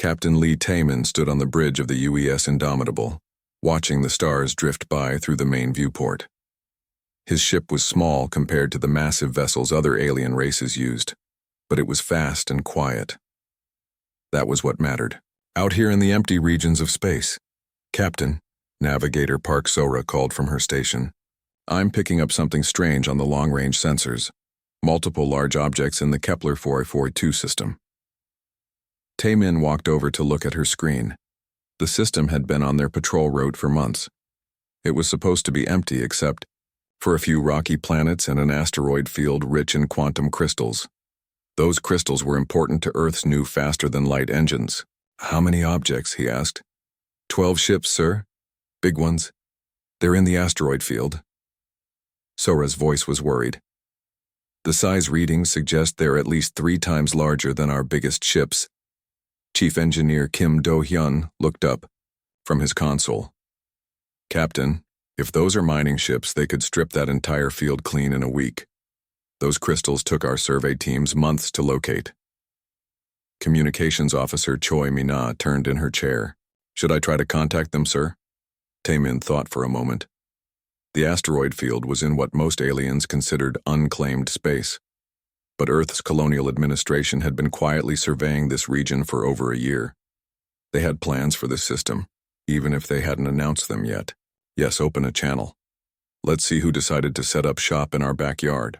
Captain Lee Taman stood on the bridge of the UES Indomitable, watching the stars drift by through the main viewport. His ship was small compared to the massive vessels other alien races used, but it was fast and quiet. That was what mattered. Out here in the empty regions of space, Captain, Navigator Park Sora called from her station. I'm picking up something strange on the long-range sensors. Multiple large objects in the Kepler 442 system. Taemin walked over to look at her screen. The system had been on their patrol route for months. It was supposed to be empty except for a few rocky planets and an asteroid field rich in quantum crystals. Those crystals were important to Earth's new faster-than-light engines. How many objects, he asked. 12 ships, sir. Big ones. They're in the asteroid field. Sora's voice was worried. The size readings suggest they're at least 3 times larger than our biggest ships. Chief Engineer Kim Do-hyun looked up from his console. Captain, if those are mining ships, they could strip that entire field clean in a week. Those crystals took our survey teams months to locate. Communications Officer Choi Mina turned in her chair. Should I try to contact them, sir? Taemin thought for a moment. The asteroid field was in what most aliens considered unclaimed space. But Earth's colonial administration had been quietly surveying this region for over a year. They had plans for this system, even if they hadn't announced them yet. Yes, open a channel. Let's see who decided to set up shop in our backyard.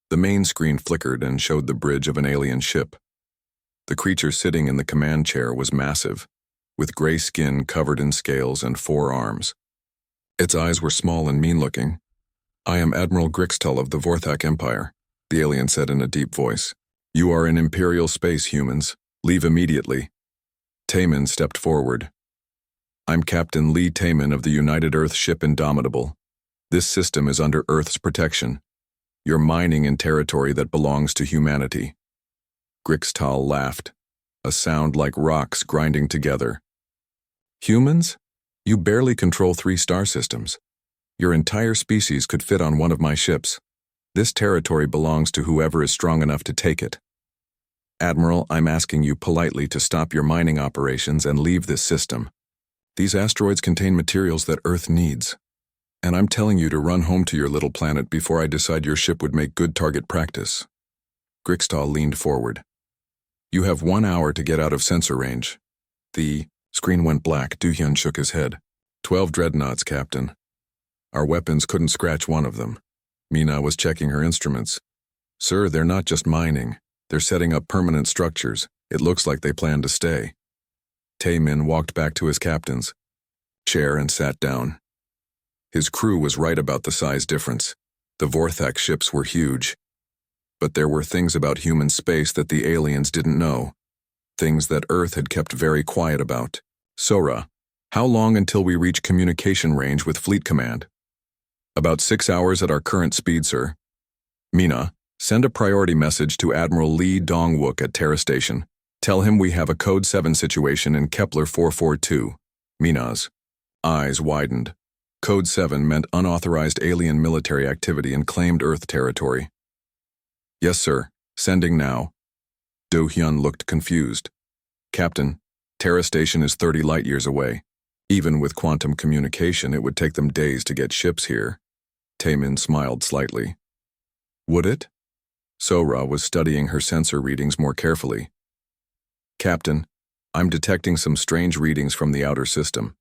The main screen flickered and showed the bridge of an alien ship. The creature sitting in the command chair was massive, with gray skin covered in scales and 4 arms. Its eyes were small and mean-looking. I am Admiral Grixtel of the Vorthak Empire, the alien said in a deep voice. You are in Imperial space, humans. Leave immediately. Taemin stepped forward. I'm Captain Lee Taemin of the United Earth ship Indomitable. This system is under Earth's protection. You're mining in territory that belongs to humanity. Grixtal laughed, a sound like rocks grinding together. Humans? You barely control 3 star systems. Your entire species could fit on one of my ships. This territory belongs to whoever is strong enough to take it. Admiral, I'm asking you politely to stop your mining operations and leave this system. These asteroids contain materials that Earth needs. And I'm telling you to run home to your little planet before I decide your ship would make good target practice. Grixtal leaned forward. You have 1 hour to get out of sensor range. The screen went black. Do-hyun shook his head. 12 dreadnoughts, Captain. Our weapons couldn't scratch one of them. Mina was checking her instruments. Sir, they're not just mining. They're setting up permanent structures. It looks like they plan to stay. Taemin walked back to his captain's chair and sat down. His crew was right about the size difference. The Vorthak ships were huge. But there were things about human space that the aliens didn't know. Things that Earth had kept very quiet about. Sora, how long until we reach communication range with Fleet Command? About 6 hours at our current speed, sir. Mina, send a priority message to Admiral Lee Dong-wook at Terra Station. Tell him we have a Code 7 situation in Kepler 442. Mina's eyes widened. Code 7 meant unauthorized alien military activity in claimed Earth territory. Yes, sir. Sending now. Do-hyun looked confused. Captain, Terra Station is 30 light-years away. Even with quantum communication, it would take them days to get ships here. Taemin smiled slightly. Would it? Sora was studying her sensor readings more carefully. Captain, I'm detecting some strange readings from the outer system.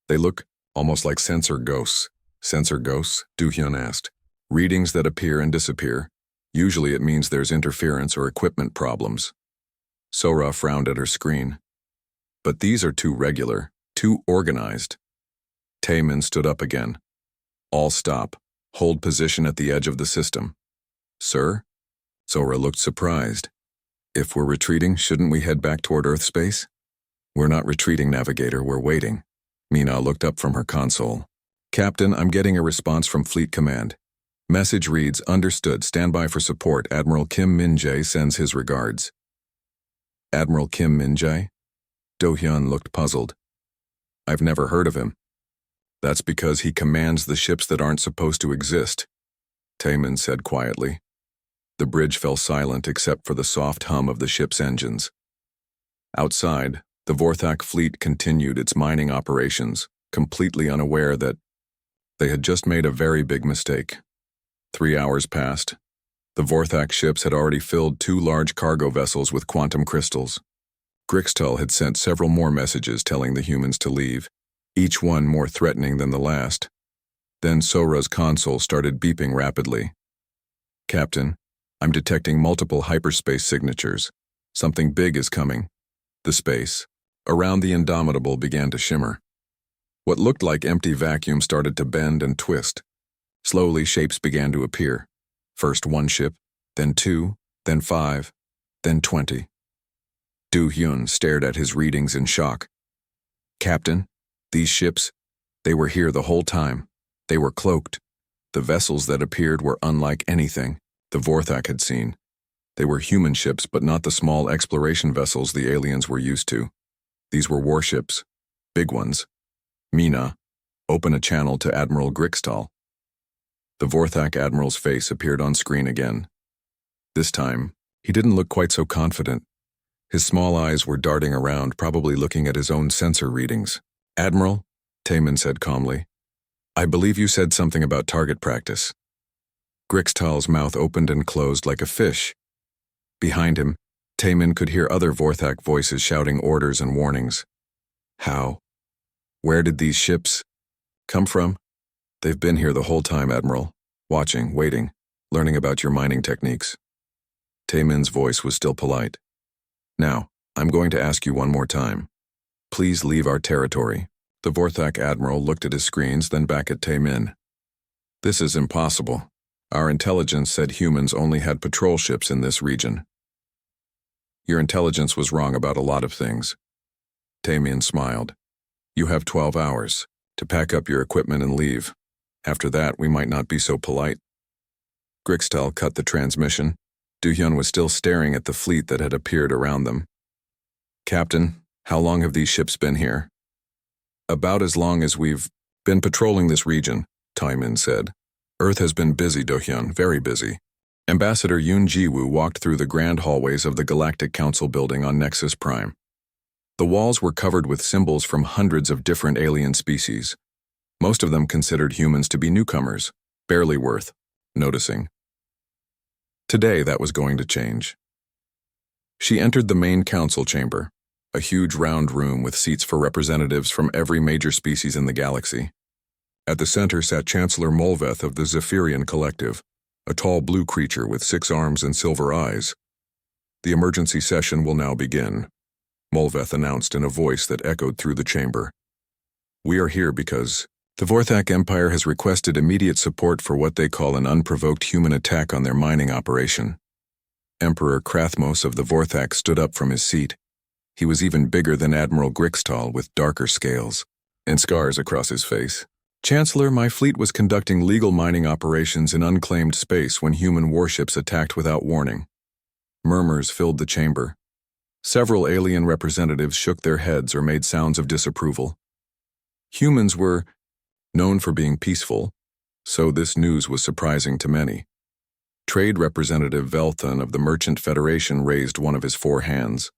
They look almost like sensor ghosts. Sensor ghosts? Do-hyun asked. Readings that appear and disappear. Usually it means there's interference or equipment problems. Sora frowned at her screen. But these are too regular, too organized. Taemin stood up again. All stop. Hold position at the edge of the system. Sir? Sora looked surprised. If we're retreating, shouldn't we head back toward Earth space? We're not retreating, Navigator, we're waiting. Mina looked up from her console. Captain, I'm getting a response from Fleet Command. Message reads, understood, stand by for support. Admiral Kim Min-jae sends his regards. Admiral Kim Min-jae? Do-hyun looked puzzled. I've never heard of him. That's because he commands the ships that aren't supposed to exist, Taemin said quietly. The bridge fell silent except for the soft hum of the ship's engines. Outside, the Vorthak fleet continued its mining operations, completely unaware that they had just made a very big mistake. 3 hours passed. The Vorthak ships had already filled 2 large cargo vessels with quantum crystals. Grixtal had sent several more messages telling the humans to leave, each one more threatening than the last. Then Sora's console started beeping rapidly. "Captain, I'm detecting multiple hyperspace signatures. Something big is coming." The space around the Indomitable began to shimmer. What looked like empty vacuum started to bend and twist. Slowly, shapes began to appear. First 1 ship, then 2, then 5, then 20. Du Hyun stared at his readings in shock. "Captain, these ships, they were here the whole time. They were cloaked. The vessels that appeared were unlike anything the Vorthak had seen. They were human ships, but not the small exploration vessels the aliens were used to. These were warships, big ones. Mina, open a channel to Admiral Grixtal." The Vorthak Admiral's face appeared on screen again. This time, he didn't look quite so confident. His small eyes were darting around, probably looking at his own sensor readings. "Admiral," Taemin said calmly, "I believe you said something about target practice." Grixtal's mouth opened and closed like a fish. Behind him, Taemin could hear other Vorthak voices shouting orders and warnings. "How? Where did these ships come from?" "They've been here the whole time, Admiral. Watching, waiting, learning about your mining techniques." Taemin's voice was still polite. "Now, I'm going to ask you one more time. Please leave our territory." The Vorthak Admiral looked at his screens, then back at Taemin. "This is impossible. Our intelligence said humans only had patrol ships in this region." "Your intelligence was wrong about a lot of things." Taemin smiled. "You have 12 hours to pack up your equipment and leave. After that, we might not be so polite." Grixtal cut the transmission. Du-hyun was still staring at the fleet that had appeared around them. "Captain, how long have these ships been here?" "About as long as we've been patrolling this region," Taemin said. "Earth has been busy, Do-hyun, very busy." Ambassador Yoon Ji-woo walked through the grand hallways of the Galactic Council building on Nexus Prime. The walls were covered with symbols from hundreds of different alien species. Most of them considered humans to be newcomers, barely worth noticing. Today, that was going to change. She entered the main council chamber, a huge round room with seats for representatives from every major species in the galaxy. At the center sat Chancellor Molveth of the Zephyrian Collective, a tall blue creature with 6 arms and silver eyes. "The emergency session will now begin," Molveth announced in a voice that echoed through the chamber. "We are here because the Vorthak Empire has requested immediate support for what they call an unprovoked human attack on their mining operation." Emperor Krathmos of the Vorthak stood up from his seat. He was even bigger than Admiral Grixtal, with darker scales and scars across his face. "Chancellor, my fleet was conducting legal mining operations in unclaimed space when human warships attacked without warning." Murmurs filled the chamber. Several alien representatives shook their heads or made sounds of disapproval. Humans were known for being peaceful, so this news was surprising to many. Trade Representative Velthun of the Merchant Federation raised one of his 4 hands.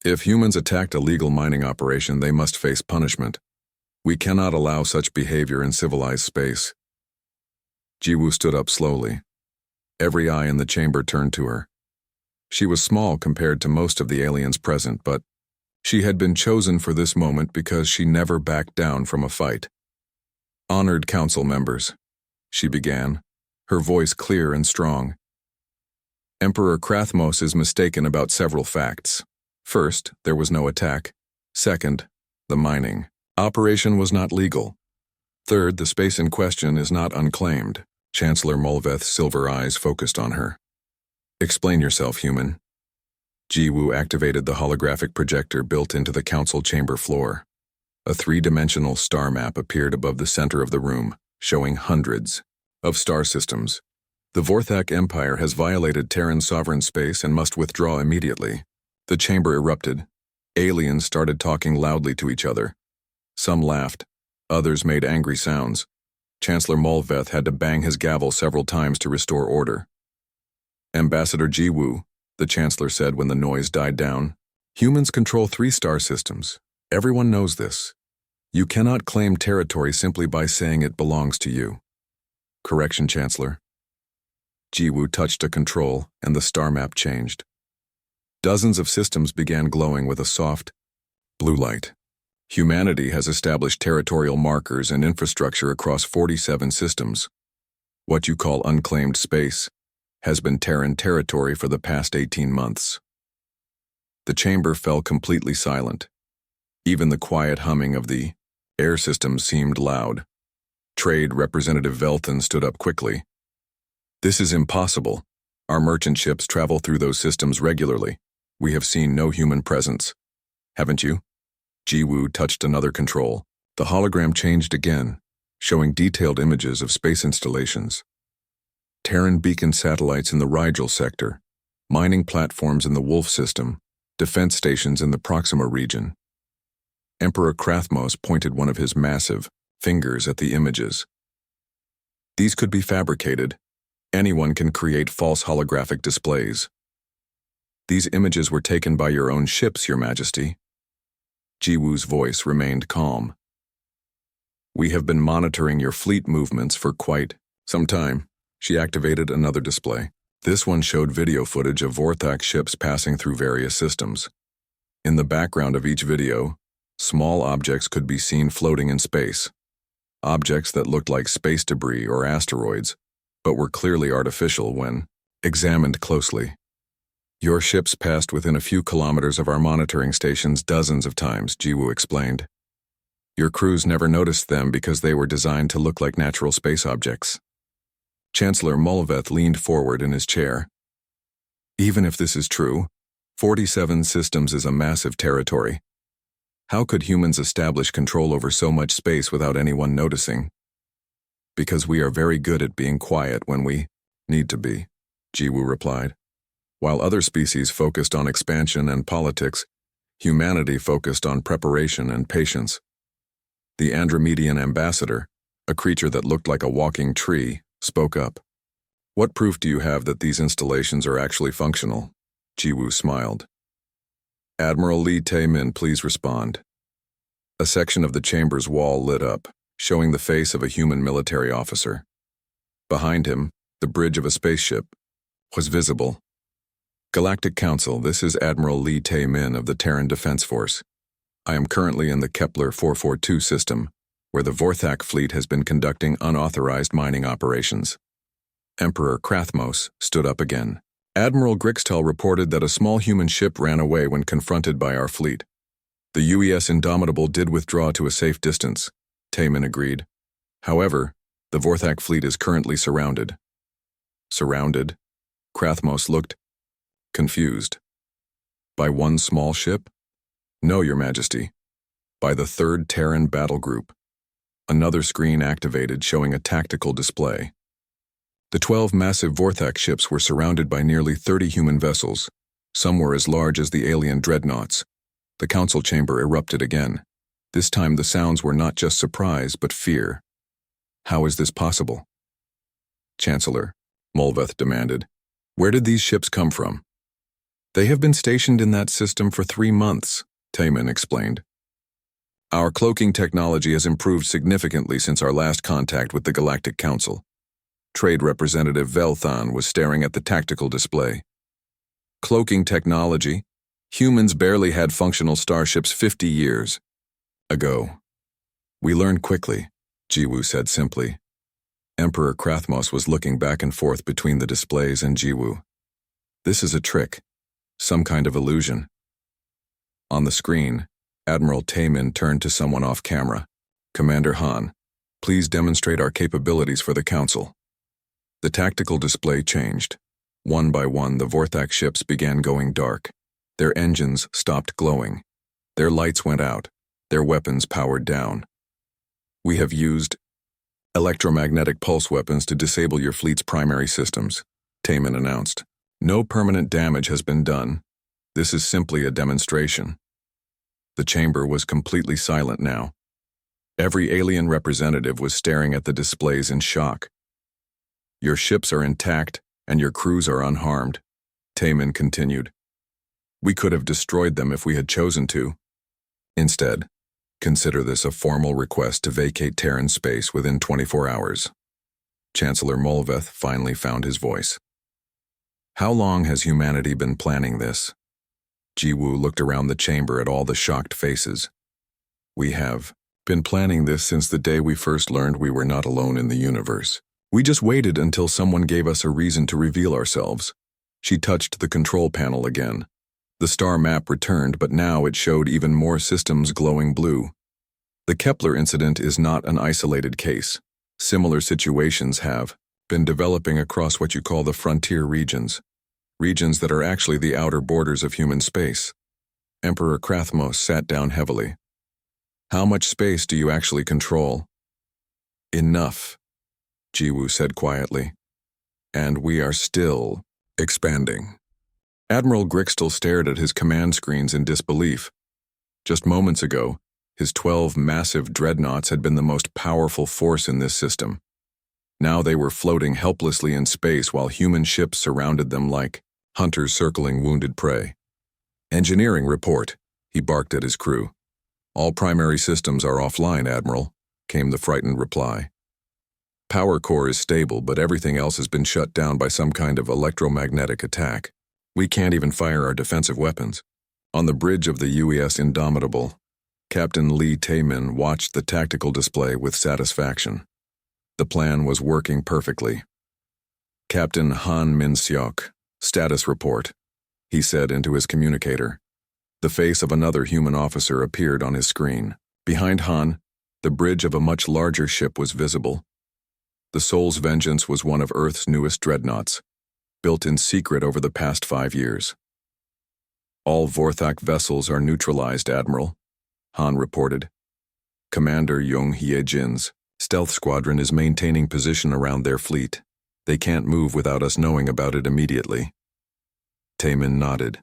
"If humans attacked a legal mining operation, they must face punishment. We cannot allow such behavior in civilized space." Jiwoo stood up slowly. Every eye in the chamber turned to her. She was small compared to most of the aliens present, but she had been chosen for this moment because she never backed down from a fight. "Honored council members," she began, her voice clear and strong. "Emperor Krathmos is mistaken about several facts. First, there was no attack. Second, the mining operation was not legal. Third, the space in question is not unclaimed." Chancellor Molveth's silver eyes focused on her. "Explain yourself, human." Jiwoo activated the holographic projector built into the council chamber floor. A 3-dimensional star map appeared above the center of the room, showing hundreds of star systems. "The Vorthak Empire has violated Terran sovereign space and must withdraw immediately." The chamber erupted. Aliens started talking loudly to each other. Some laughed. Others made angry sounds. Chancellor Molveth had to bang his gavel several times to restore order. "Ambassador Jiwoo," the Chancellor said when the noise died down, Humans control 3-star systems. Everyone knows this. You cannot claim territory simply by saying it belongs to you. Correction, Chancellor. Jiwoo touched a control, and the star map changed. Dozens of systems began glowing with a soft, blue light. Humanity has established territorial markers and infrastructure across 47 systems. What you call unclaimed space has been Terran territory for the past 18 months. The chamber fell completely silent. Even the quiet humming of the air systems seemed loud. Trade Representative Velton stood up quickly. This is impossible. Our merchant ships travel through those systems regularly. We have seen no human presence. Haven't you? Jiwoo touched another control. The hologram changed again, showing detailed images of space installations. Terran beacon satellites in the Rigel sector, mining platforms in the Wolf system, defense stations in the Proxima region. Emperor Krathmos pointed one of his massive fingers at the images. These could be fabricated. Anyone can create false holographic displays. These images were taken by your own ships, Your Majesty. Jiwoo's voice remained calm. We have been monitoring your fleet movements for quite some time. She activated another display. This one showed video footage of Vorthak ships passing through various systems. In the background of each video, small objects could be seen floating in space. Objects that looked like space debris or asteroids, but were clearly artificial when examined closely. Your ships passed within a few kilometers of our monitoring stations dozens of times, Jiwoo explained. Your crews never noticed them because they were designed to look like natural space objects. Chancellor Mulveth leaned forward in his chair. Even if this is true, 47 systems is a massive territory. How could humans establish control over so much space without anyone noticing? Because we are very good at being quiet when we need to be, Jiwoo replied. While other species focused on expansion and politics, humanity focused on preparation and patience. The Andromedian ambassador, a creature that looked like a walking tree, spoke up. What proof do you have that these installations are actually functional? Jiwoo smiled. Admiral Lee Tae-min, please respond. A section of the chamber's wall lit up, showing the face of a human military officer. Behind him, the bridge of a spaceship was visible. Galactic Council, this is Admiral Lee Tae-min of the Terran Defense Force. I am currently in the Kepler 442 system, where the Vorthak fleet has been conducting unauthorized mining operations. Emperor Krathmos stood up again. Admiral Grixtel reported that a small human ship ran away when confronted by our fleet. The UES Indomitable did withdraw to a safe distance, Tae-min agreed. However, the Vorthak fleet is currently surrounded. Surrounded? Krathmos looked confused. By one small ship? No, Your Majesty. By the 3rd Terran Battle Group. Another screen activated showing a tactical display. The 12 massive Vorthak ships were surrounded by nearly 30 human vessels. Some were as large as the alien dreadnoughts. The council chamber erupted again. This time the sounds were not just surprise, but fear. How is this possible? Chancellor, Mulveth demanded. Where did these ships come from? They have been stationed in that system for 3 months, Tae-min explained. Our cloaking technology has improved significantly since our last contact with the Galactic Council. Trade Representative Velthan was staring at the tactical display. Cloaking technology? Humans barely had functional starships 50 years ago. We learned quickly, Jiwoo said simply. Emperor Krathmos was looking back and forth between the displays and Jiwoo. This is a trick. Some kind of illusion. On the screen, Admiral Tae-min turned to someone off camera. Commander Han, please demonstrate our capabilities for the Council. The tactical display changed. One by one, the Vorthak ships began going dark. Their engines stopped glowing. Their lights went out. Their weapons powered down. We have used electromagnetic pulse weapons to disable your fleet's primary systems, Tae-min announced. No permanent damage has been done. This is simply a demonstration. The chamber was completely silent now. Every alien representative was staring at the displays in shock. Your ships are intact and your crews are unharmed, Tae-min continued. We could have destroyed them if we had chosen to. Instead, consider this a formal request to vacate Terran space within 24 hours. Chancellor Molveth finally found his voice. How long has humanity been planning this? Jiwoo looked around the chamber at all the shocked faces. We have been planning this since the day we first learned we were not alone in the universe. We just waited until someone gave us a reason to reveal ourselves. She touched the control panel again. The star map returned, but now it showed even more systems glowing blue. The Kepler incident is not an isolated case. Similar situations have been developing across what you call the frontier regions that are actually the outer borders of human space. Emperor Krathmos sat down heavily. How much space do you actually control? Enough, Jiwoo said quietly. And we are still expanding. Admiral Grixtel stared at his command screens in disbelief. Just moments ago, his 12 massive dreadnoughts had been the most powerful force in this system. Now they were floating helplessly in space while human ships surrounded them like hunters circling wounded prey. Engineering report, he barked at his crew. All primary systems are offline, Admiral, came the frightened reply. Power core is stable, but everything else has been shut down by some kind of electromagnetic attack. We can't even fire our defensive weapons. On the bridge of the UES Indomitable, Captain Lee Taemin watched the tactical display with satisfaction. The plan was working perfectly. Captain Han Min-seok, status report, he said into his communicator. The face of another human officer appeared on his screen. Behind Han, the bridge of a much larger ship was visible. The Soul's Vengeance was one of Earth's newest dreadnoughts, built in secret over the past 5 years. All Vorthak vessels are neutralized, Admiral, Han reported. Commander Jung Hye-jin's stealth squadron is maintaining position around their fleet. They can't move without us knowing about it immediately. Taemin nodded.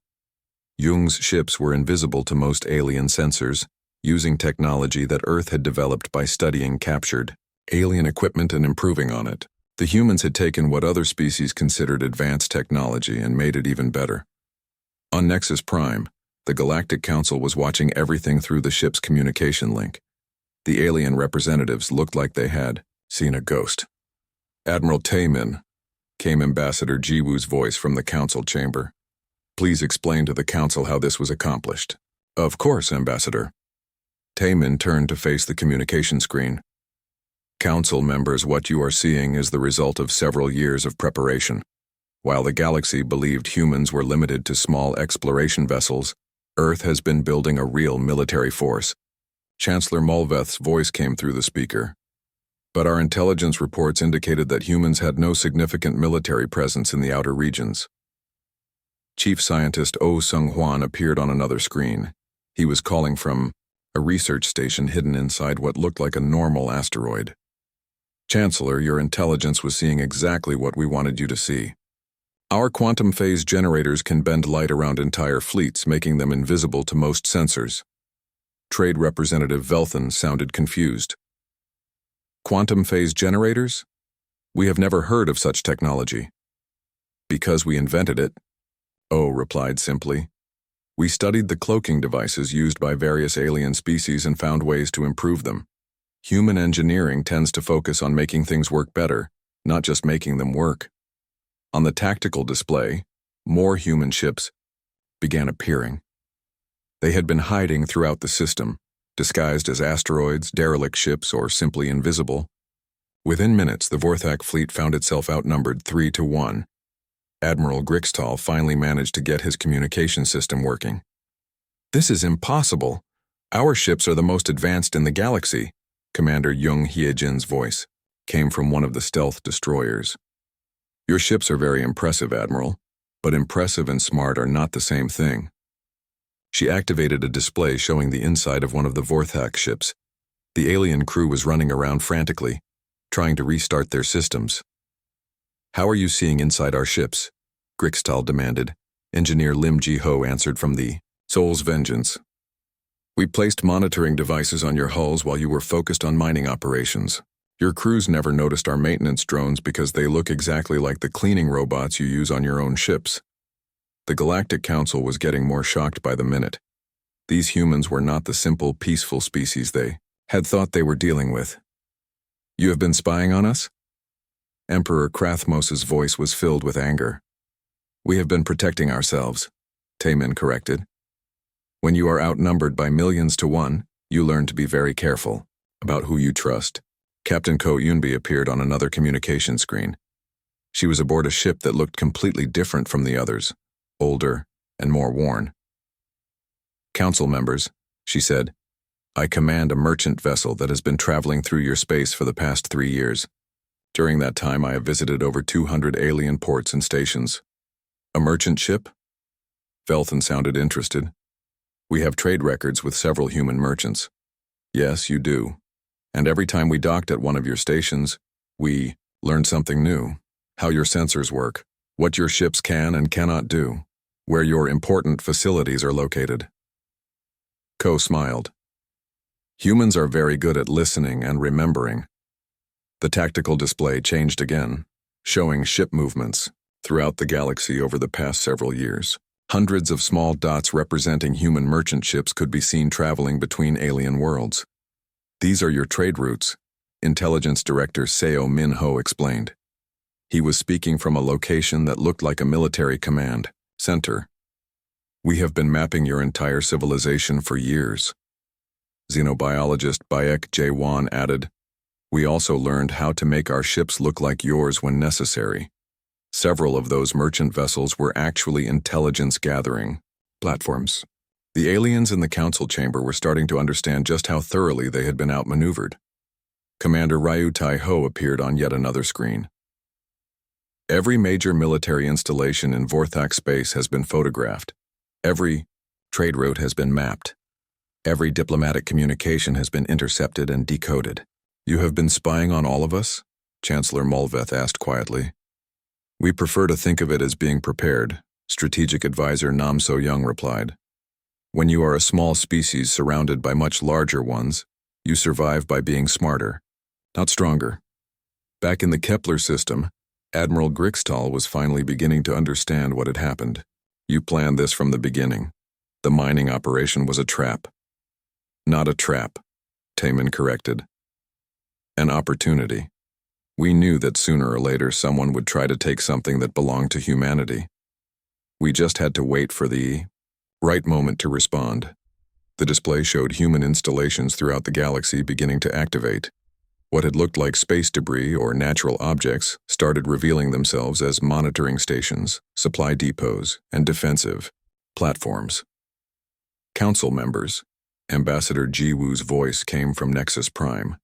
Jung's ships were invisible to most alien sensors, using technology that Earth had developed by studying captured alien equipment and improving on it. The humans had taken what other species considered advanced technology and made it even better. On Nexus Prime, the Galactic Council was watching everything through the ship's communication link. The alien representatives looked like they had seen a ghost. Admiral Taemin, came Ambassador Jiwoo's voice from the council chamber. Please explain to the council how this was accomplished. Of course, Ambassador. Taemin turned to face the communication screen. Council members, what you are seeing is the result of several years of preparation. While the galaxy believed humans were limited to small exploration vessels, Earth has been building a real military force. Chancellor Molveth's voice came through the speaker. But our intelligence reports indicated that humans had no significant military presence in the outer regions. Chief Scientist Oh Sung-hwan appeared on another screen. He was calling from a research station hidden inside what looked like a normal asteroid. Chancellor, your intelligence was seeing exactly what we wanted you to see. Our quantum phase generators can bend light around entire fleets, making them invisible to most sensors. Trade Representative Velthan sounded confused. Quantum phase generators? We have never heard of such technology. Because we invented it, Oh replied simply. We studied the cloaking devices used by various alien species and found ways to improve them. Human engineering tends to focus on making things work better, not just making them work. On the tactical display, more human ships began appearing. They had been hiding throughout the system, disguised as asteroids, derelict ships, or simply invisible. Within minutes, the Vorthak fleet found itself outnumbered 3-1. Admiral Grixtal finally managed to get his communication system working. This is impossible. Our ships are the most advanced in the galaxy, Commander Jung Hye-jin's voice came from one of the stealth destroyers. Your ships are very impressive, Admiral, but impressive and smart are not the same thing. She activated a display showing the inside of one of the Vorthak ships. The alien crew was running around frantically, trying to restart their systems. How are you seeing inside our ships? Grixtal demanded. Engineer Lim Ji-ho answered from the Soul's Vengeance. We placed monitoring devices on your hulls while you were focused on mining operations. Your crews never noticed our maintenance drones because they look exactly like the cleaning robots you use on your own ships. The Galactic Council was getting more shocked by the minute. These humans were not the simple, peaceful species they had thought they were dealing with. "You have been spying on us?" Emperor Krathmos's voice was filled with anger. "We have been protecting ourselves," Taemin corrected. "When you are outnumbered by millions to one, you learn to be very careful about who you trust." Captain Ko Yunbi appeared on another communication screen. She was aboard a ship that looked completely different from the others, older and more worn. "Council members," she said, "I command a merchant vessel that has been traveling through your space for the past 3 years. During that time, I have visited over 200 alien ports and stations." "A merchant ship?" Velthan sounded interested. "We have trade records with several human merchants." "Yes, you do. And every time we docked at one of your stations, we learned something new. How your sensors work, what your ships can and cannot do, where your important facilities are located." Ko smiled. "Humans are very good at listening and remembering." The tactical display changed again, showing ship movements throughout the galaxy over the past several years. Hundreds of small dots representing human merchant ships could be seen traveling between alien worlds. "These are your trade routes," Intelligence Director Seo Min-ho explained. He was speaking from a location that looked like a military command center. "We have been mapping your entire civilization for years." Xenobiologist Bayek Jae-won added, "We also learned how to make our ships look like yours when necessary." Several of those merchant vessels were actually intelligence-gathering platforms. The aliens in the council chamber were starting to understand just how thoroughly they had been outmaneuvered. Commander Ryu Tai-ho appeared on yet another screen. "Every major military installation in Vorthak space has been photographed. Every trade route has been mapped. Every diplomatic communication has been intercepted and decoded." "You have been spying on all of us?" Chancellor Mulveth asked quietly. "We prefer to think of it as being prepared," Strategic Advisor Nam So-young replied. "When you are a small species surrounded by much larger ones, you survive by being smarter, not stronger." Back in the Kepler system, Admiral Grixtal was finally beginning to understand what had happened. "You planned this from the beginning. The mining operation was a trap." "Not a trap," Taemin corrected. "An opportunity. We knew that sooner or later someone would try to take something that belonged to humanity. We just had to wait for the right moment to respond." The display showed human installations throughout the galaxy beginning to activate. What had looked like space debris or natural objects started revealing themselves as monitoring stations, supply depots, and defensive platforms. "Council members," Ambassador Ji-woo's voice came from Nexus Prime.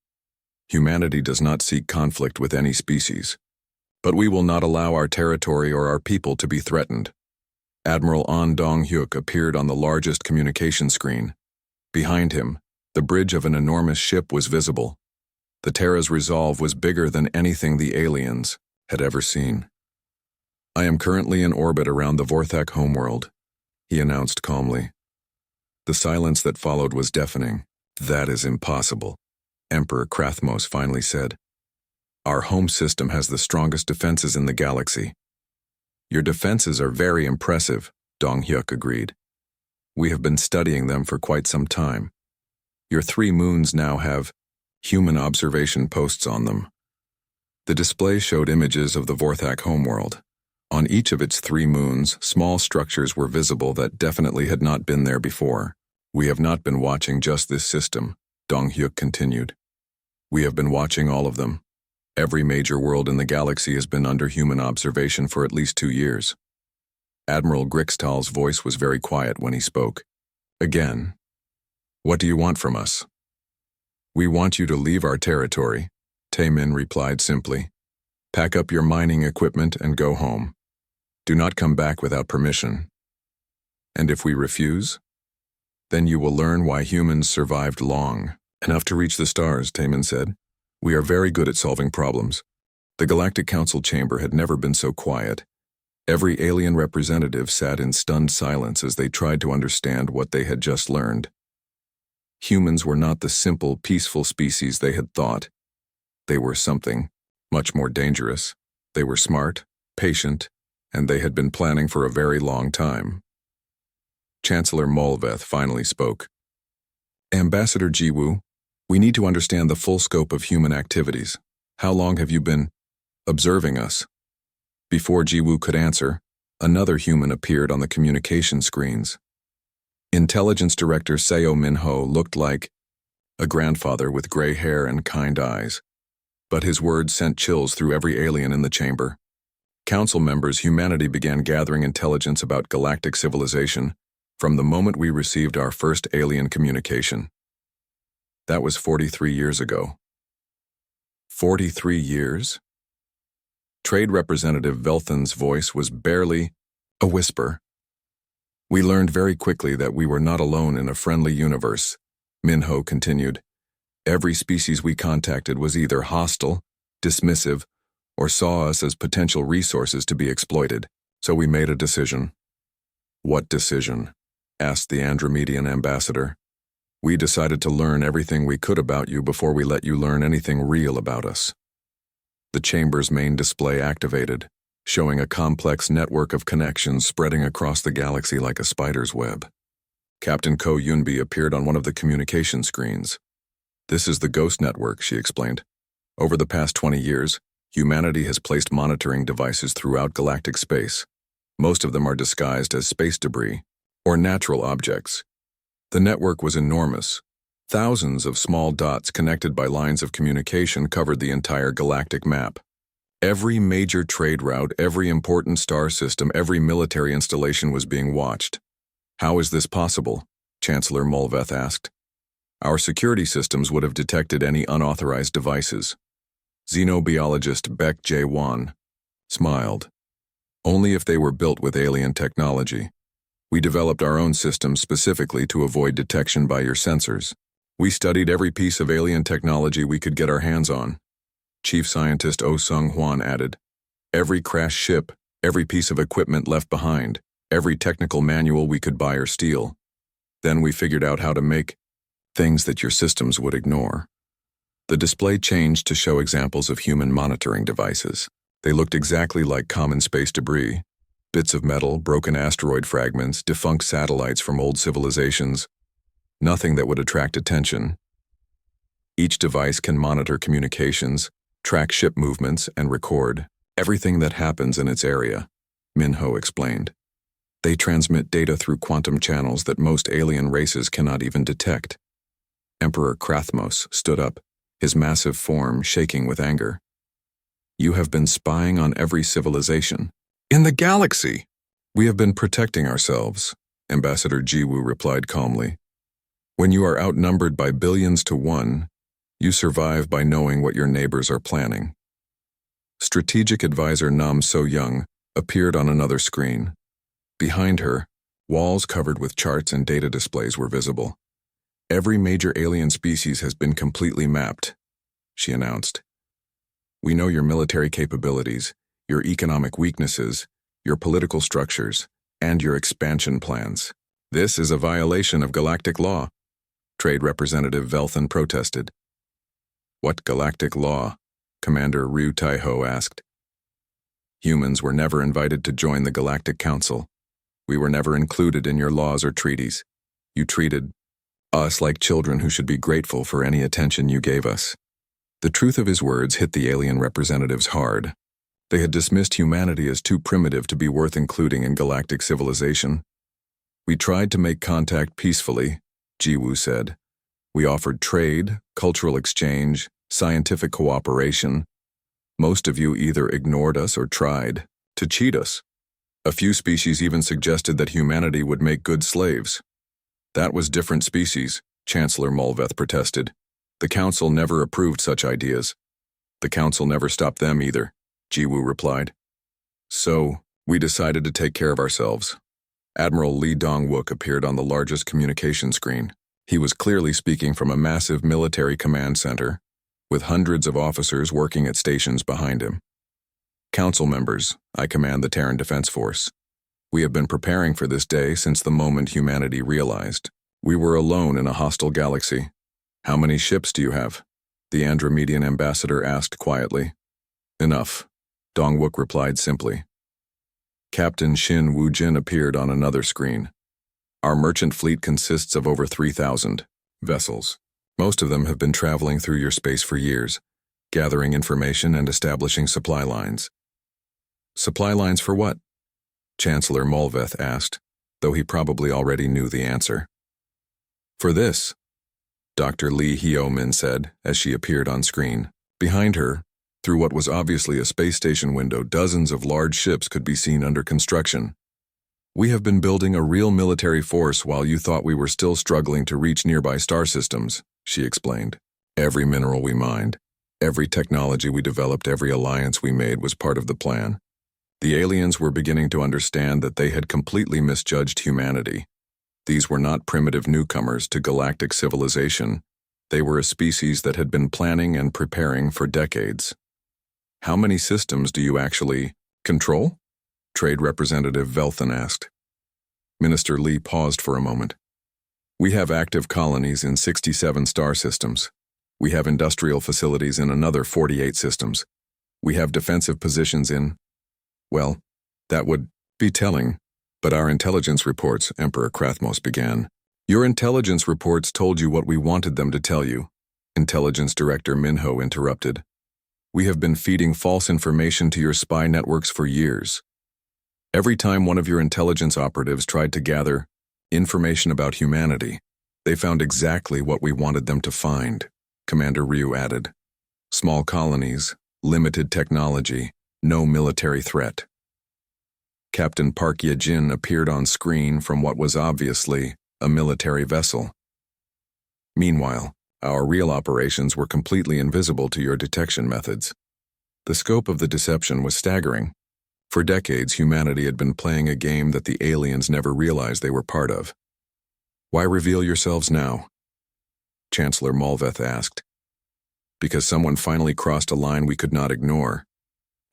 "Humanity does not seek conflict with any species. But we will not allow our territory or our people to be threatened." Admiral An Dong-hyuk appeared on the largest communication screen. Behind him, the bridge of an enormous ship was visible. The Terra's resolve was bigger than anything the aliens had ever seen. "I am currently in orbit around the Vorthak homeworld," he announced calmly. The silence that followed was deafening. "That is impossible," Emperor Krathmos finally said. "Our home system has the strongest defenses in the galaxy." "Your defenses are very impressive," Dong-hyuk agreed. "We have been studying them for quite some time. Your 3 moons now have human observation posts on them." The display showed images of the Vorthak homeworld. On each of its 3 moons, small structures were visible that definitely had not been there before. "We have not been watching just this system," Dong-hyuk continued. "We have been watching all of them. Every major world in the galaxy has been under human observation for at least 2 years." Admiral Grixtal's voice was very quiet when he spoke. "Again, what do you want from us?" "We want you to leave our territory," Taemin replied simply. "Pack up your mining equipment and go home. Do not come back without permission." "And if we refuse?" "Then you will learn why humans survived long enough to reach the stars," Taemin said. "We are very good at solving problems." The Galactic Council chamber had never been so quiet. Every alien representative sat in stunned silence as they tried to understand what they had just learned. Humans were not the simple, peaceful species they had thought. They were something much more dangerous. They were smart, patient, and they had been planning for a very long time. Chancellor Molveth finally spoke. Ambassador Jiwoo, we need to understand the full scope of human activities. How long have you been observing us? Before Jiwoo could answer, another human appeared on the communication screens. Intelligence Director Seo Min-ho looked like a grandfather with gray hair and kind eyes, but his words sent chills through every alien in the chamber. Council members, humanity began gathering intelligence about galactic civilization from the moment we received our first alien communication. That was 43 years ago. 43 years? Trade Representative Velthan's voice was barely a whisper. We learned very quickly that we were not alone in a friendly universe, Min-ho continued. Every species we contacted was either hostile, dismissive, or saw us as potential resources to be exploited, so we made a decision. What decision? Asked the Andromedian ambassador. We decided to learn everything we could about you before we let you learn anything real about us. The chamber's main display activated, showing a complex network of connections spreading across the galaxy like a spider's web. Captain Ko Yunbi appeared on one of the communication screens. This is the Ghost Network, she explained. Over the past 20 years, humanity has placed monitoring devices throughout galactic space. Most of them are disguised as space debris or natural objects. The network was enormous. Thousands of small dots connected by lines of communication covered the entire galactic map. Every major trade route, every important star system, every military installation was being watched. How is this possible? Chancellor Molveth asked. Our security systems would have detected any unauthorized devices. Xenobiologist Beck J. Wan smiled. Only if they were built with alien technology. We developed our own systems specifically to avoid detection by your sensors. We studied every piece of alien technology we could get our hands on. Chief Scientist Oh Sung-hwan added. Every crashed ship, every piece of equipment left behind, every technical manual we could buy or steal. Then we figured out how to make things that your systems would ignore. The display changed to show examples of human monitoring devices. They looked exactly like common space debris. Bits of metal, broken asteroid fragments, defunct satellites from old civilizations. Nothing that would attract attention. Each device can monitor communications, track ship movements, and record everything that happens in its area, Min-ho explained. They transmit data through quantum channels that most alien races cannot even detect. Emperor Krathmos stood up, his massive form shaking with anger. You have been spying on every civilization in the galaxy. We have been protecting ourselves, Ambassador Jiwoo replied calmly. When you are outnumbered by billions to one, you survive by knowing what your neighbors are planning. Strategic Advisor Nam So-young appeared on another screen. Behind her, walls covered with charts and data displays were visible. Every major alien species has been completely mapped, she announced. We know your military capabilities, your economic weaknesses, your political structures, and your expansion plans. This is a violation of galactic law, Trade Representative Velthan protested. What galactic law? Commander Ryu Taiho asked. Humans were never invited to join the Galactic Council. We were never included in your laws or treaties. You treated us like children who should be grateful for any attention you gave us. The truth of his words hit the alien representatives hard. They had dismissed humanity as too primitive to be worth including in galactic civilization. We tried to make contact peacefully, Jiwoo said. We offered trade, cultural exchange, scientific cooperation. Most of you either ignored us or tried to cheat us. A few species even suggested that humanity would make good slaves. That was different species, Chancellor Molveth protested. The Council never approved such ideas. The Council never stopped them either, Jiwoo replied. So, we decided to take care of ourselves. Admiral Lee Dong-wook appeared on the largest communication screen. He was clearly speaking from a massive military command center, with hundreds of officers working at stations behind him. Council members, I command the Terran Defense Force. We have been preparing for this day since the moment humanity realized we were alone in a hostile galaxy. How many ships do you have? The Andromedian ambassador asked quietly. Enough, Dong-wook replied simply. Captain Shin Woo-jin appeared on another screen. Our merchant fleet consists of over 3,000 vessels. Most of them have been traveling through your space for years, gathering information and establishing supply lines. Supply lines for what? Chancellor Molveth asked, though he probably already knew the answer. For this, Dr. Lee Hyo-min said as she appeared on screen. Behind her, through what was obviously a space station window, dozens of large ships could be seen under construction. We have been building a real military force while you thought we were still struggling to reach nearby star systems, she explained. Every mineral we mined, every technology we developed, every alliance we made was part of the plan. The aliens were beginning to understand that they had completely misjudged humanity. These were not primitive newcomers to galactic civilization. They were a species that had been planning and preparing for decades. How many systems do you actually control? Trade Representative Velthan asked. Minister Lee paused for a moment. We have active colonies in 67 star systems. We have industrial facilities in another 48 systems. We have defensive positions in... Well, that would be telling, but our intelligence reports, Emperor Krathmos began. Your intelligence reports told you what we wanted them to tell you, Intelligence Director Minho interrupted. We have been feeding false information to your spy networks for years. Every time one of your intelligence operatives tried to gather information about humanity, they found exactly what we wanted them to find, Commander Ryu added. Small colonies, limited technology, no military threat. Captain Park Ye-jin appeared on screen from what was obviously a military vessel. Meanwhile, our real operations were completely invisible to your detection methods. The scope of the deception was staggering. For decades, humanity had been playing a game that the aliens never realized they were part of. Why reveal yourselves now? Chancellor Molveth asked. Because someone finally crossed a line we could not ignore.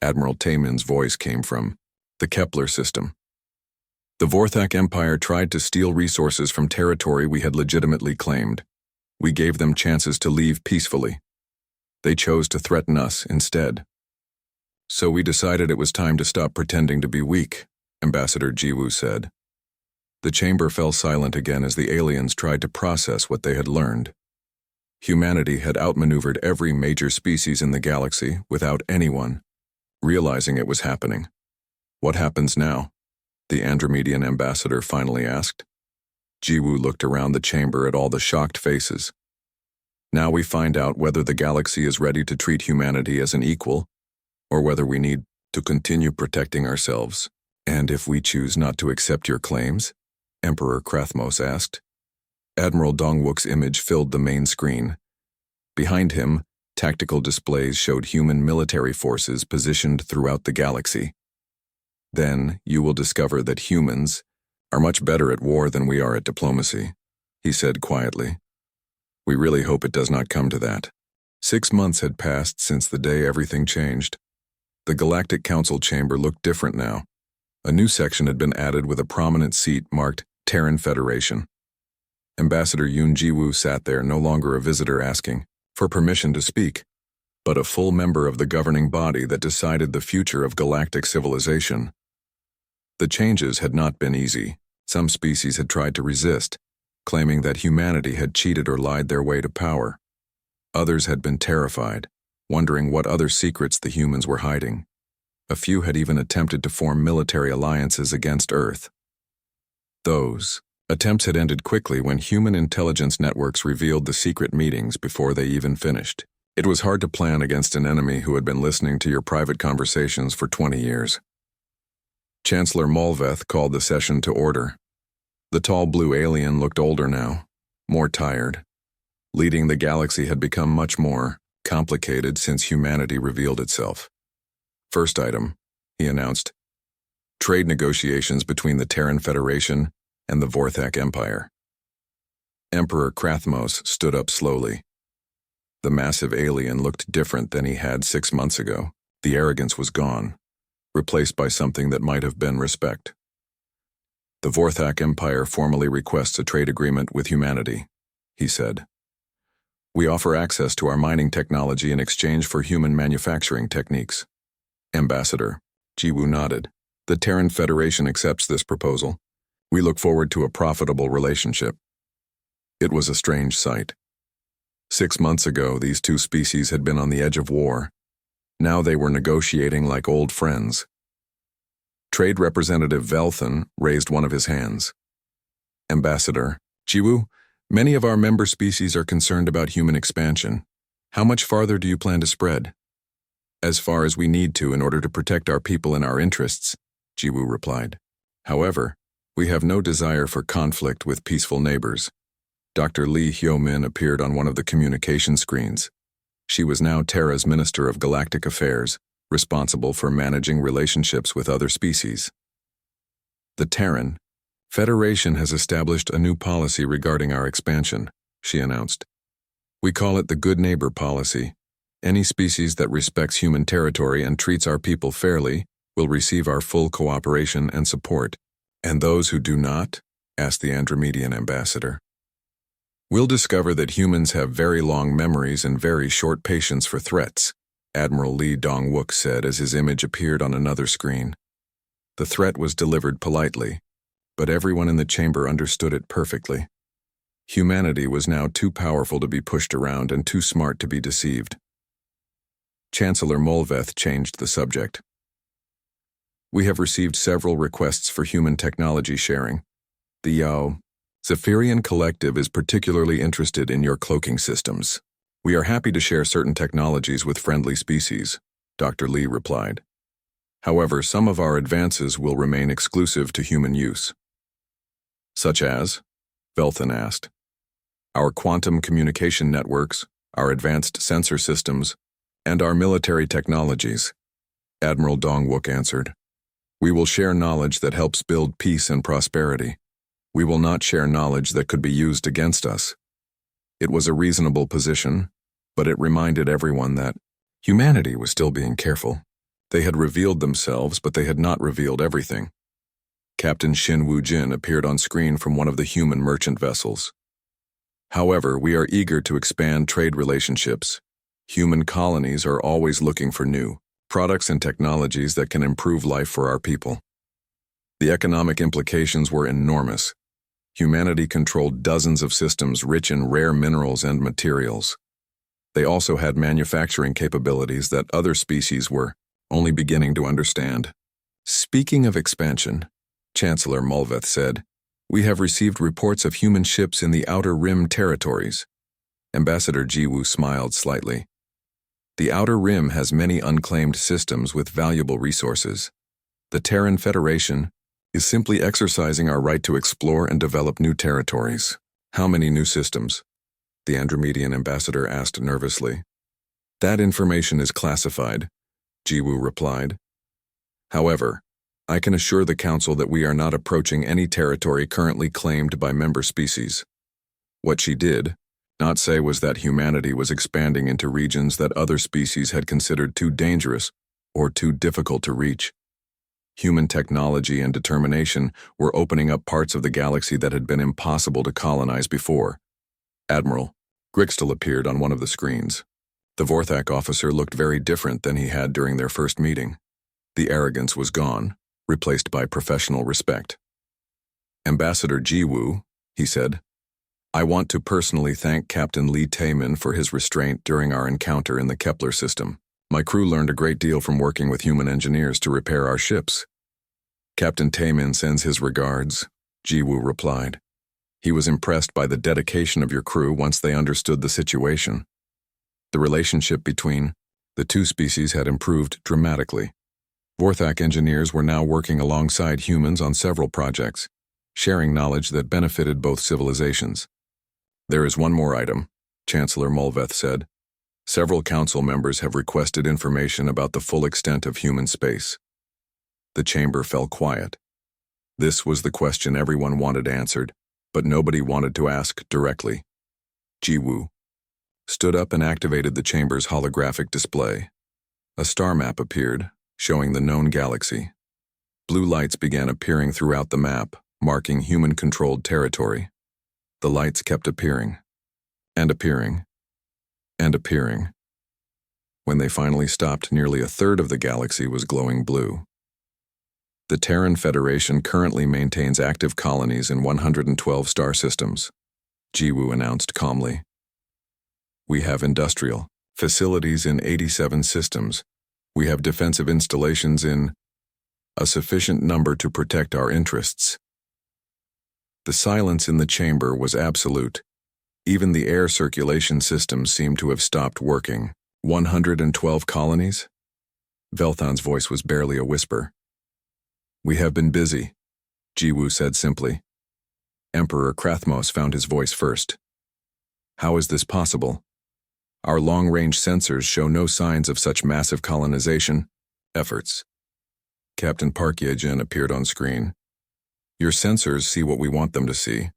Admiral Taemin's voice came from the Kepler system. The Vorthak Empire tried to steal resources from territory we had legitimately claimed. We gave them chances to leave peacefully. They chose to threaten us instead. So we decided it was time to stop pretending to be weak, Ambassador Jiwoo said. The chamber fell silent again as the aliens tried to process what they had learned. Humanity had outmaneuvered every major species in the galaxy without anyone realizing it was happening. What happens now? The Andromedian ambassador finally asked. Jiwoo looked around the chamber at all the shocked faces. Now we find out whether the galaxy is ready to treat humanity as an equal, or whether we need to continue protecting ourselves. And if we choose not to accept your claims? Emperor Krathmos asked. Admiral Dongwook's image filled the main screen. Behind him, tactical displays showed human military forces positioned throughout the galaxy. Then you will discover that humans are much better at war than we are at diplomacy, he said quietly. We really hope it does not come to that. 6 months had passed since the day everything changed. The Galactic Council chamber looked different now. A new section had been added with a prominent seat marked Terran Federation. Ambassador Yoon Jiwoo sat there, no longer a visitor asking for permission to speak, but a full member of the governing body that decided the future of galactic civilization. The changes had not been easy. Some species had tried to resist, claiming that humanity had cheated or lied their way to power. Others had been terrified, wondering what other secrets the humans were hiding. A few had even attempted to form military alliances against Earth. Those attempts had ended quickly when human intelligence networks revealed the secret meetings before they even finished. It was hard to plan against an enemy who had been listening to your private conversations for 20 years. Chancellor Molveth called the session to order. The tall blue alien looked older now, more tired. Leading the galaxy had become much more complicated since humanity revealed itself. First item, he announced, trade negotiations between the Terran Federation and the Vorthak Empire. Emperor Krathmos stood up slowly. The massive alien looked different than he had 6 months ago. The arrogance was gone, replaced by something that might have been respect. The Vorthak Empire formally requests a trade agreement with humanity, he said. We offer access to our mining technology in exchange for human manufacturing techniques. Ambassador Jiwoo nodded. The Terran Federation accepts this proposal. We look forward to a profitable relationship. It was a strange sight. 6 months ago, these two species had been on the edge of war. Now they were negotiating like old friends. Trade Representative Velthan raised one of his hands. Ambassador, Jiwoo, many of our member species are concerned about human expansion. How much farther do you plan to spread? As far as we need to in order to protect our people and our interests, Jiwoo replied. However, we have no desire for conflict with peaceful neighbors. Dr. Lee Hyo-min appeared on one of the communication screens. She was now Terra's Minister of Galactic Affairs, responsible for managing relationships with other species. The Terran Federation has established a new policy regarding our expansion, she announced. We call it the Good Neighbor Policy. Any species that respects human territory and treats our people fairly will receive our full cooperation and support. And those who do not? Asked the Andromedian ambassador. We'll discover that humans have very long memories and very short patience for threats, Admiral Lee Dong-wook said as his image appeared on another screen. The threat was delivered politely, but everyone in the chamber understood it perfectly. Humanity was now too powerful to be pushed around and too smart to be deceived. Chancellor Molveth changed the subject. We have received several requests for human technology sharing. The Zephyrian Collective is particularly interested in your cloaking systems. We are happy to share certain technologies with friendly species, Dr. Lee replied. However, some of our advances will remain exclusive to human use. Such as? Velthan asked. Our quantum communication networks, our advanced sensor systems, and our military technologies, Admiral Dong-wook answered. We will share knowledge that helps build peace and prosperity. We will not share knowledge that could be used against us. It was a reasonable position, but it reminded everyone that humanity was still being careful. They had revealed themselves, but they had not revealed everything. Captain Shin Woo-jin appeared on screen from one of the human merchant vessels. However, we are eager to expand trade relationships. Human colonies are always looking for new products and technologies that can improve life for our people. The economic implications were enormous. Humanity controlled dozens of systems rich in rare minerals and materials. They also had manufacturing capabilities that other species were only beginning to understand. Speaking of expansion, Chancellor Molveth said, we have received reports of human ships in the Outer Rim territories. Ambassador Jiwoo smiled slightly. The Outer Rim has many unclaimed systems with valuable resources. The Terran Federation is simply exercising our right to explore and develop new territories. How many new systems? The Andromedian ambassador asked nervously. That information is classified, Jiwoo replied. However, I can assure the Council that we are not approaching any territory currently claimed by member species. What she did not say was that humanity was expanding into regions that other species had considered too dangerous or too difficult to reach. Human technology and determination were opening up parts of the galaxy that had been impossible to colonize before. Admiral Grixtel appeared on one of the screens. The Vorthak officer looked very different than he had during their first meeting. The arrogance was gone, replaced by professional respect. Ambassador Jiwoo, he said, I want to personally thank Captain Lee Taemin for his restraint during our encounter in the Kepler system. My crew learned a great deal from working with human engineers to repair our ships. Captain Taemin sends his regards, Jiwoo replied. He was impressed by the dedication of your crew once they understood the situation. The relationship between the two species had improved dramatically. Vorthak engineers were now working alongside humans on several projects, sharing knowledge that benefited both civilizations. There is one more item, Chancellor Molveth said. Several council members have requested information about the full extent of human space. The chamber fell quiet. This was the question everyone wanted answered, but nobody wanted to ask directly. Jiwoo stood up and activated the chamber's holographic display. A star map appeared, showing the known galaxy. Blue lights began appearing throughout the map, marking human-controlled territory. The lights kept appearing, and appearing, and appearing. When they finally stopped, nearly a third of the galaxy was glowing blue. The Terran Federation currently maintains active colonies in 112 star systems, Jiwoo announced calmly. We have industrial facilities in 87 systems. We have defensive installations in a sufficient number to protect our interests. The silence in the chamber was absolute. Even the air circulation systems seemed to have stopped working. 112 colonies? Velthan's voice was barely a whisper. We have been busy, Jiwoo said simply. Emperor Krathmos found his voice first. How is this possible? Our long-range sensors show no signs of such massive colonization efforts. Captain Park Ye-jin appeared on screen. Your sensors see what we want them to see.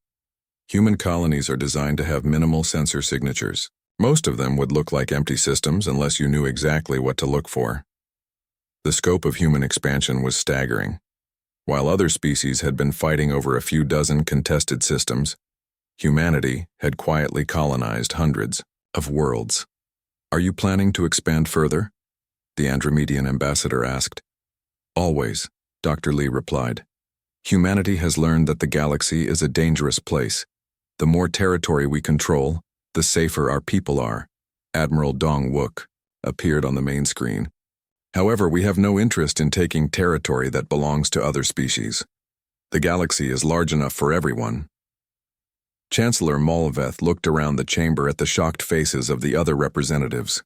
Human colonies are designed to have minimal sensor signatures. Most of them would look like empty systems unless you knew exactly what to look for. The scope of human expansion was staggering. While other species had been fighting over a few dozen contested systems, humanity had quietly colonized hundreds of worlds. Are you planning to expand further? The Andromedian ambassador asked. Always, Dr. Lee replied. Humanity has learned that the galaxy is a dangerous place. The more territory we control, the safer our people are. Admiral Dong-wook appeared on the main screen. However, we have no interest in taking territory that belongs to other species. The galaxy is large enough for everyone. Chancellor Molveth looked around the chamber at the shocked faces of the other representatives.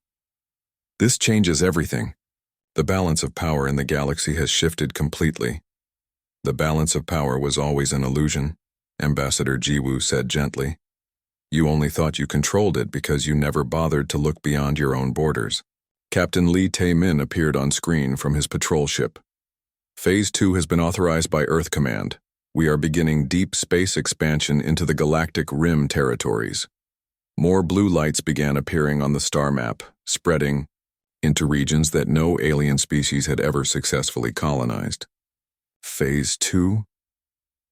This changes everything. The balance of power in the galaxy has shifted completely. The balance of power was always an illusion, Ambassador Jiwoo said gently. You only thought you controlled it because you never bothered to look beyond your own borders. Captain Lee Tae-min appeared on screen from his patrol ship. Phase 2 has been authorized by Earth Command. We are beginning deep space expansion into the Galactic Rim territories. More blue lights began appearing on the star map, spreading into regions that no alien species had ever successfully colonized. Phase 2?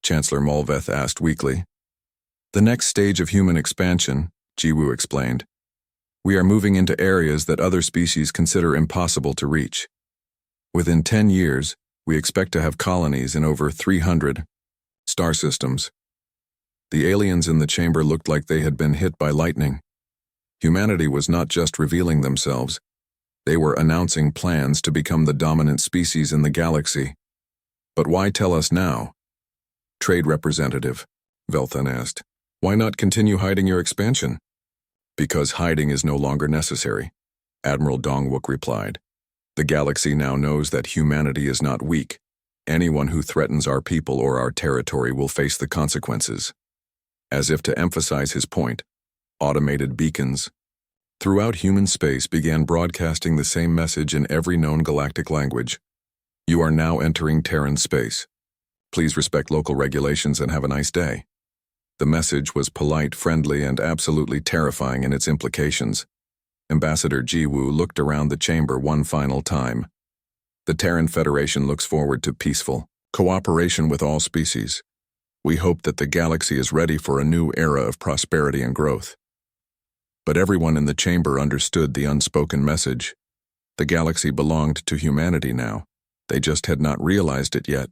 Chancellor Molveth asked weakly. The next stage of human expansion, Jiwoo explained. We are moving into areas that other species consider impossible to reach. Within 10 years, we expect to have colonies in over 300 star systems. The aliens in the chamber looked like they had been hit by lightning. Humanity was not just revealing themselves, they were announcing plans to become the dominant species in the galaxy. But why tell us now? Trade representative, Velthan asked. Why not continue hiding your expansion? Because hiding is no longer necessary, Admiral Dong-wook replied. The galaxy now knows that humanity is not weak. Anyone who threatens our people or our territory will face the consequences. As if to emphasize his point, automated beacons throughout human space began broadcasting the same message in every known galactic language. You are now entering Terran space. Please respect local regulations and have a nice day. The message was polite, friendly, and absolutely terrifying in its implications. Ambassador Jiwoo looked around the chamber one final time. The Terran Federation looks forward to peaceful cooperation with all species. We hope that the galaxy is ready for a new era of prosperity and growth. But everyone in the chamber understood the unspoken message. The galaxy belonged to humanity now. They just had not realized it yet.